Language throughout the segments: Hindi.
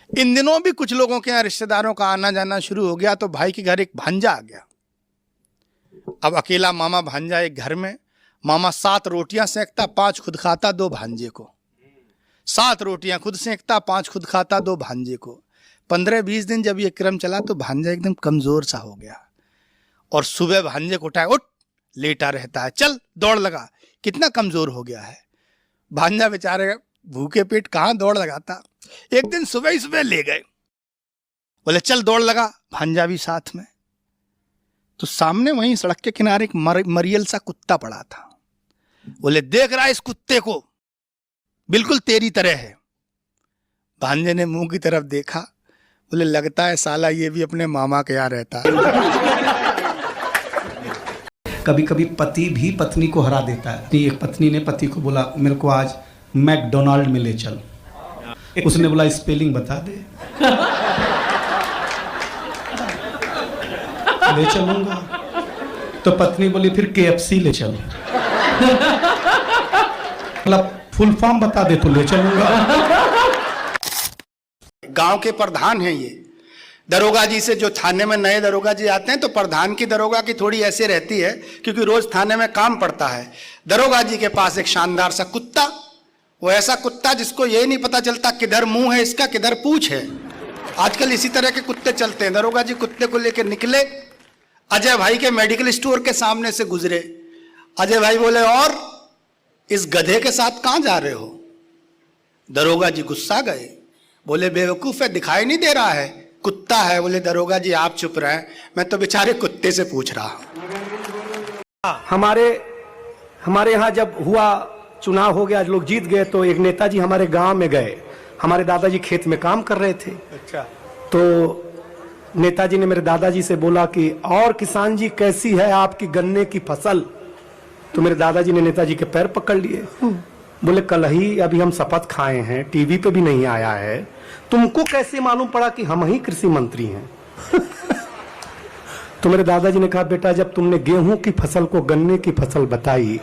इन दिनों भी कुछ लोगों के यहाँ रिश्तेदारों का आना जाना शुरू हो गया, तो भाई के घर एक भांजा आ गया। अब अकेला मामा भांजा एक घर में, मामा 7 रोटियां सेकता, 5 खुद खाता, 2 भांजे को। 7 रोटियां खुद सेकता, 5 खुद खाता, 2 भांजे को। 15-20 दिन जब ये क्रम चला तो भांजा एकदम कमजोर सा हो गया, और सुबह भांजे को उठाया, उठ, लेटा रहता है, चल दौड़ लगा। कितना कमजोर हो गया है भांजा, बेचारे भूखे पेट कहाँ दौड़ लगाता। एक दिन सुबह ही सुबह ले गए, बोले चल दौड़ लगा, भांजा भी साथ में। तो सामने वहीं सड़क के किनारे एक मरियल सा कुत्ता पड़ा था। बोले देख रहा है इस कुत्ते को, बिल्कुल तेरी तरह है। भांजे ने मुंह की तरफ देखा, बोले लगता है साला ये भी अपने मामा के यहाँ रहता है। कभी कभी पति भी पत्नी को हरा देता है। एक पत्नी ने पति को बोला मेरे को आज मैकडोनाल्ड में ले चल। उसने बोला स्पेलिंग बता दे। ले चलूंगा। तो पत्नी बोली फिर KFC ले चल। मतलब फुल फॉर्म बता दे तो ले चलूंगा। गांव के प्रधान हैं ये। दरोगा जी से, जो थाने में नए दरोगा जी आते हैं, तो प्रधान की दरोगा की थोड़ी ऐसे रहती है, क्योंकि रोज थाने में काम पड़ता है। दरोगा जी के पास एक शानदार सा कुत्ता, वो ऐसा कुत्ता जिसको ये नहीं पता चलता किधर मुंह है इसका, किधर पूंछ है। आजकल इसी तरह के कुत्ते चलते हैं। दरोगा जी कुत्ते को लेकर निकले, अजय भाई के मेडिकल स्टोर के सामने से गुजरे। अजय भाई बोले और इस गधे के साथ कहां जा रहे हो? दरोगा जी गुस्सा गए, बोले बेवकूफ है, दिखाई नहीं दे रहा है, कुत्ता है। बोले दरोगा जी आप चुप रहे, मैं तो बेचारे कुत्ते से पूछ रहा हूं। हमारे यहाँ जब हुआ चुनाव हो गया, लोग जीत गए, तो एक नेताजी हमारे गांव में गए। हमारे दादाजी खेत में काम कर रहे थे। अच्छा। तो नेताजी ने मेरे दादाजी से बोला कि और किसान जी कैसी है आपकी गन्ने की फसल? तो मेरे दादाजी ने नेताजी के पैर पकड़ लिए। बोले कल ही अभी हम शपथ खाए हैं, टीवी पे भी नहीं आया है, तुमको कैसे मालूम पड़ा कि हम ही कृषि मंत्री हैं? तो मेरे दादाजी ने कहा बेटा जब तुमने गेहूं की फसल को गन्ने की फसल बताई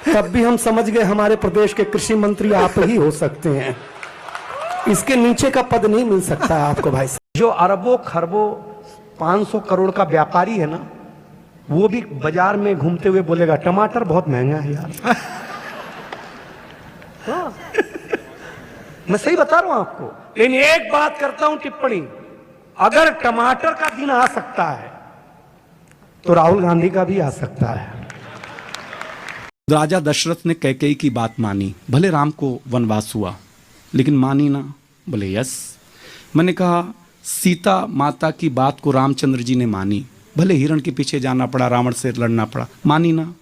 तब भी हम समझ गए हमारे प्रदेश के कृषि मंत्री आप ही हो सकते हैं। इसके नीचे का पद नहीं मिल सकता है आपको भाई साहब। जो अरबों खरबों 500 करोड़ का व्यापारी है ना, वो भी बाजार में घूमते हुए बोलेगा टमाटर बहुत महंगा है यार। मैं सही बता रहा हूं आपको। लेकिन एक बात करता हूं टिप्पणी, अगर टमाटर का दिन आ सकता है तो राहुल गांधी का भी आ सकता है। राजा दशरथ ने कैकेयी की बात मानी, भले राम को वनवास हुआ लेकिन मानी ना। बोले यस। मैंने कहा सीता माता की बात को रामचंद्र जी ने मानी, भले हिरण के पीछे जाना पड़ा, रावण से लड़ना पड़ा, मानी ना।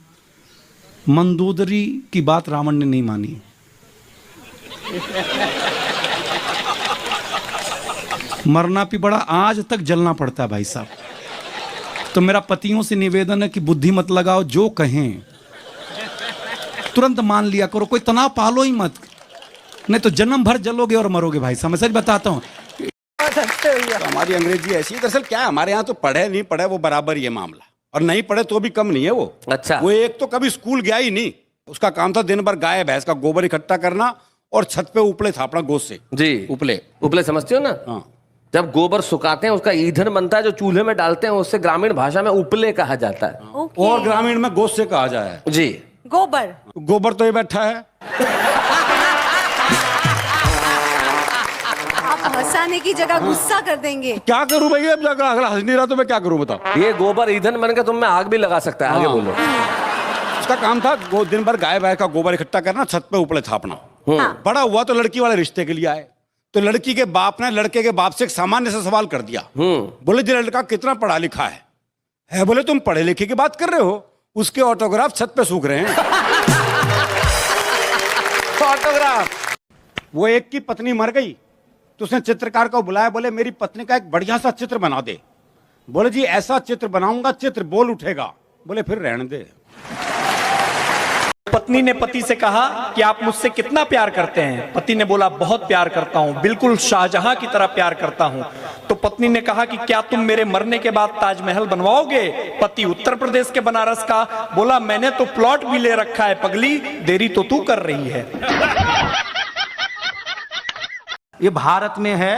मंदोदरी की बात रावण ने नहीं मानी। मरना भी बड़ा आज तक जलना पड़ता है भाई साहब। तो मेरा पतियों से निवेदन है कि बुद्धि मत लगाओ, जो कहें तुरंत मान लिया करो, कोई तनाव पालो ही मत, नहीं तो जन्म भर जलोगे और मरोगे भाई साहब। मैं सच बताता हूँ। तो हमारी अंग्रेजी ऐसी है। दरअसल क्या है, हमारे यहाँ तो पढ़े नहीं पढ़े वो बराबर ये मामला, और नहीं पढ़े तो भी कम नहीं है वो। अच्छा। वो एक तो कभी स्कूल गया ही नहीं, उसका काम था दिन भर गाय भैंस का गोबर इकट्ठा करना और छत पे उपले थापना गोश्त से। जी उपले समझते हो ना? हाँ। जब गोबर सुखाते हैं उसका ईंधन बनता है, जो चूल्हे में डालते हैं उससे ग्रामीण भाषा में उपले कहा जाता है। और ग्रामीण में गोश्त से कहा जाए जी गोबर। गोबर तो ये बैठा है। आप हंसाने की जगह गुस्सा कर देंगे। क्या करूं भैया, अब जाकर अगर हंस नहीं रहा तो मैं क्या करूं बताओ। ये गोबर ईंधन बनकर तुम में आग भी लगा सकता है। आगे बोलो। उसका काम था दिन भर गाय भैंस का गोबर इकट्ठा करना, छत पे उपले थापना। बड़ा हुआ तो लड़की वाले रिश्ते के लिए आए, तो लड़की के बाप ने लड़के के बाप से एक सामान्य सा सवाल कर दिया। बोले जी लड़का कितना पढ़ा लिखा है? बोले तुम पढ़े लिखे की बात कर रहे हो, उसके ऑटोग्राफ छत पे सूख रहे हैं। ऑटोग्राफ। वो एक की पत्नी मर गई तो उसने चित्रकार को बुलाया, बोले मेरी पत्नी का एक बढ़िया सा चित्र बना दे। बोले जी ऐसा चित्र बनाऊंगा चित्र बोल उठेगा। बोले फिर रहने दे। पत्नी ने पति से कहा कि आप मुझसे कितना प्यार करते हैं? पति ने बोला बहुत प्यार करता हूं, बिल्कुल शाहजहां की तरह प्यार करता हूं। तो पत्नी ने कहा कि क्या तुम मेरे मरने के बाद ताजमहल बनवाओगे? पति उत्तर प्रदेश के बनारस का बोला मैंने तो प्लॉट भी ले रखा है पगली, देरी तो तू कर रही है। ये भारत में है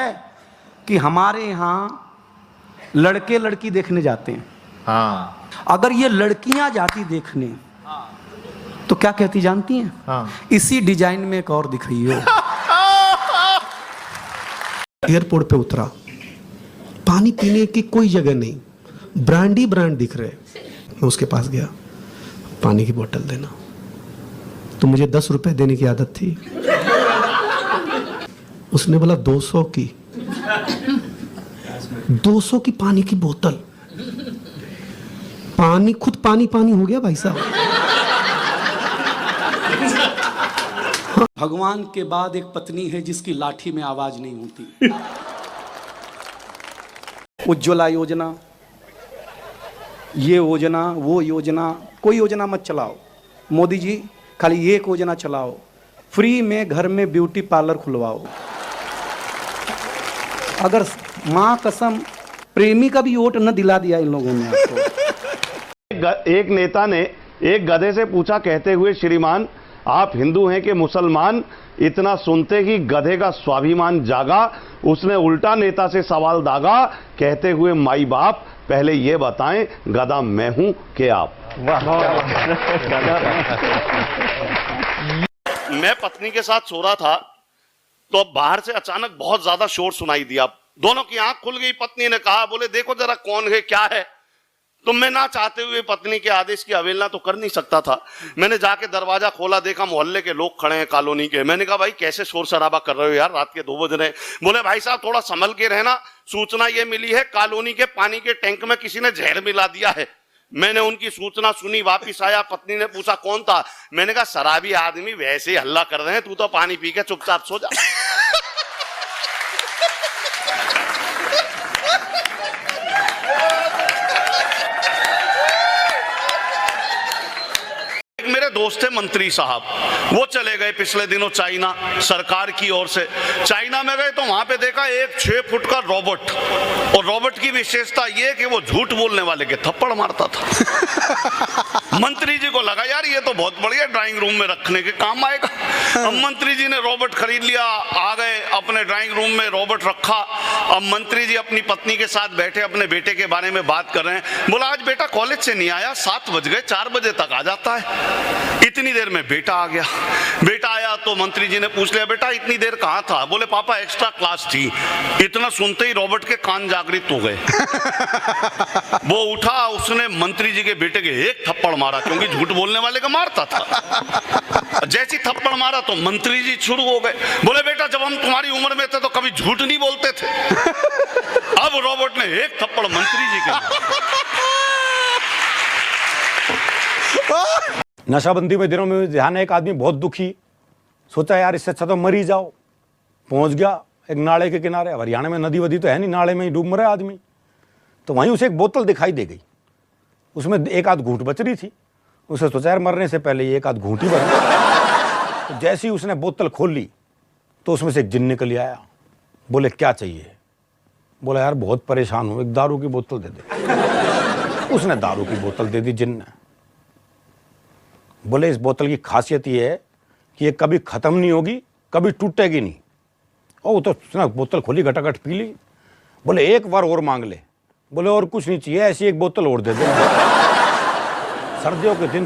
कि हमारे यहाँ लड़के लड़की देखने जाते हैं। हाँ अगर ये लड़कियां जाती देखने तो क्या कहती जानती हैं? हाँ इसी डिजाइन में एक और दिखाइए। एयरपोर्ट पे उतरा, पानी पीने की कोई जगह नहीं, ब्रांड ही ब्रांड दिख रहे। मैं उसके पास गया, पानी की बोतल देना। तो मुझे 10 रुपए देने की आदत थी। उसने बोला 200 की। 200 की पानी की बोतल। पानी खुद पानी पानी हो गया भाई साहब। भगवान के बाद एक पत्नी है जिसकी लाठी में आवाज नहीं होती। उज्ज्वला योजना, ये योजना, वो योजना, कोई योजना मत चलाओ। मोदी जी खाली एक योजना चलाओ, फ्री में घर में ब्यूटी पार्लर खुलवाओ। अगर मां कसम प्रेमी का भी वोट न दिला दिया इन लोगों ने आपको। एक नेता ने एक गधे से पूछा कहते हुए, श्रीमान आप हिंदू हैं कि मुसलमान? इतना सुनते ही गधे का स्वाभिमान जागा। उसने उल्टा नेता से सवाल दागा कहते हुए, माई बाप पहले ये बताएं गधा मैं हूं कि आप? मैं पत्नी के साथ सो रहा था तो अब बाहर से अचानक बहुत ज्यादा शोर सुनाई दिया। दोनों की आंख खुल गई। पत्नी ने कहा, बोले देखो जरा कौन है क्या है? तो मैं ना चाहते हुए पत्नी के आदेश की अवहेलना तो कर नहीं सकता था। मैंने जाके दरवाजा खोला, देखा मोहल्ले के लोग खड़े हैं कॉलोनी के। मैंने कहा भाई कैसे शोर शराबा कर रहे हो यार, रात के 2 बज रहे हैं। बोले भाई साहब थोड़ा संभल के रहना, सूचना ये मिली है कॉलोनी के पानी के टैंक में किसी ने जहर मिला दिया है। मैंने उनकी सूचना सुनी, वापिस आया। पत्नी ने पूछा कौन था? मैंने कहा शराबी आदमी वैसे ही हल्ला कर रहे हैं, तू तो पानी पी के चुपचाप सो जा। मेरे दोस्त थे मंत्री साहब, वो चले गए पिछले दिनों चाइना सरकार की ओर से। चाइना में गए तो वहां पे देखा एक 6 फुट का रोबोट, और रोबोट की विशेषता ये कि वो झूठ बोलने वाले के थप्पड़ मारता था। मंत्री जी को लगा यार ये तो बहुत बढ़िया, ड्राइंग रूम में रखने के काम आएगा। अब मंत्री जी ने रोबोट खरीद लिया, आ गए अपने ड्राइंग रूम में, रोबोट रखा। अब मंत्री जी अपनी पत्नी के साथ बैठे अपने बेटे के बारे में बात कर रहे हैं। बोला आज बेटा कॉलेज से नहीं आया, 7 बज गए, 4 बजे तक आ जाता है। इतनी देर में बेटा आ गया। बेटा आया तो मंत्री जी ने पूछ लिया, बेटा इतनी देर कहाँ था? बोले पापा एक्स्ट्रा क्लास थी। इतना सुनते ही रॉबर्ट के कान जागृत हो गए। वो उठा, उसने मंत्री जी के बेटे के एक थप्पड़ मारा, क्योंकि झूठ बोलने वाले का मारता था। जैसी थप्पड़ मारा तो मंत्री जी शुरू हो गए। बोले बेटा जब हम तुम्हारी उम्र में थे तो कभी झूठ नहीं बोलते थे। अब रॉबर्ट ने एक थप्पड़ मंत्री जी के। नशाबंदी में दिनों में ध्यान है, एक आदमी बहुत दुखी, सोचा यार इससे अच्छा तो मर ही जाओ। पहुंच गया एक नाले के किनारे। हरियाणा में नदी वदी तो है नहीं, नाले में ही डूब मरा आदमी। तो वहीं उसे एक बोतल दिखाई दे गई, उसमें एक आध घूंट बच रही थी। उसे सोचा यार मरने से पहले ये एक आध घूंट ही बना। तो जैसे ही उसने बोतल खोल ली तो उसमें से एक जिन निकल आया। बोले क्या चाहिए? बोला यार बहुत परेशान हूँ, एक दारू की बोतल दे दे। उसने दारू की बोतल दे दी जिन ने। बोले इस बोतल की खासियत ये है कि ये कभी ख़त्म नहीं होगी, कभी टूटेगी नहीं। ओ तो उसने बोतल खोली, घटाघट पी ली। बोले एक बार और मांग ले। बोले और कुछ नहीं चाहिए, ऐसी एक बोतल और दे दे। सर्दियों के दिन